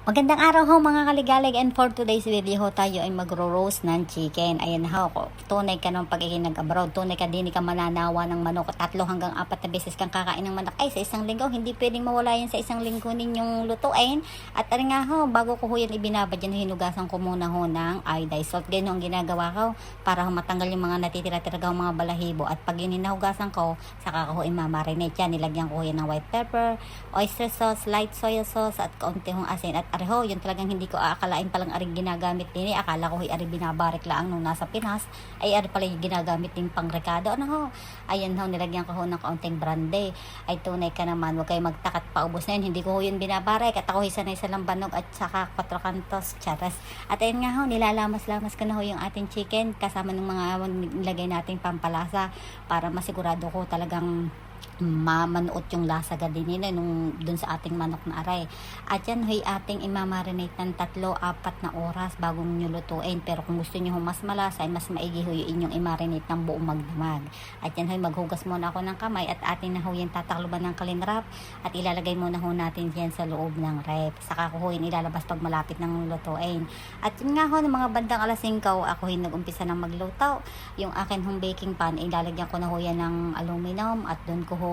Magandang araw ho mga kaligalig, and for today's video ho tayo ay magro-roast ng chicken. Ayan ho, tunay ka ng pagiging nag-abroad, tunay ka din ka mananawa ng manok, 3 hanggang 4 na beses kang kakain ng manok ay sa isang linggo, hindi pwedeng mawala yan sa isang linggo ninyong lutuin. At ano nga ho, bago ko ho yan ibinabad yan, hinugasan ko muna ho ng iodized salt. Ganyan ho ang ginagawa ko para ho matanggal yung mga natitira-tira mga balahibo. At pag hinahugasan ko, saka ko ho imamarinate yan, nilagyan ko ho yan ng white pepper, oyster sauce, light soy sauce at kaunti hong asin. At areho, yun talagang hindi ko aakalain palang aring ginagamit din. Akala ko ari binabarik lang nung nasa Pinas. Ay ari pala yung ginagamit din pang rekado. Ano ho? Ayan ho, nilagyan ko ho ng kaunting brandy. Ay tunay ka naman, huwag kayo magtakat paubos na yun. Hindi ko ho yun binabarik. At ako sanay sa lambanog at saka 4 kantos, charas. At ayun nga ho, nilalamas-lamas ko na ho yung ating chicken kasama ng mga nilagay nating pampalasa para masigurado ko talagang mamanuot yung lasa gadinin nung dun sa ating manok na aray. At yan ho'y ating imamarinate ng 3-4 na oras bago nyo lutuin. Pero kung gusto nyo mas malasa, ay mas maigi ho yung inyong imarinate ng buong magdamag. At yan ho'y maghugas muna ako ng kamay at ating na ho yung tatakluban ng cling wrap at ilalagay muna ho natin yan sa loob ng rep. Saka ko ho yung ilalabas pag malapit ng lutuin. At yun nga ho, ng mga bandang alas 5 ako yung nag-umpisa ng magluto. Yung akin hong baking pan, ilalagyan ko na ho yan ng aluminum at dun ko ho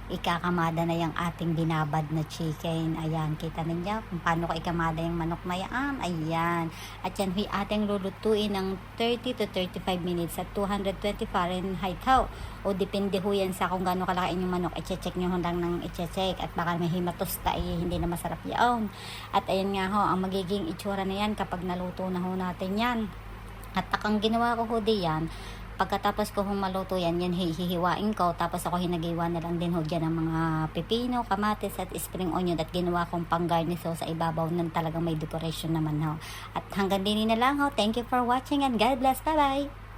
ikakamada na yung ating binabad na chicken. Ayan, kita ninyo kung paano ko ikamada yung manok na yan. Ayan. At yan huy ating lulutuin ng 30 to 35 minutes at 220 Fahrenheit ho. O depende ho yan sa kung gaano kalakain yung manok. I-check nyo lang ng i-check at baka may hematosta hindi na masarap yaon. At ayan nga ho, ang magiging itsura na yan kapag naluto na ho natin yan. At ang ginawa ko ho diyan, pagkatapos ko maluto yan, hihiwain ko. Tapos ako hinagiwa na lang din ho dyan ng mga pepino, kamatis at spring onion. At ginawa kong pang garnish ho sa ibabaw ng talagang may decoration naman ho. At hanggang din na lang ho. Thank you for watching and God bless. Bye bye!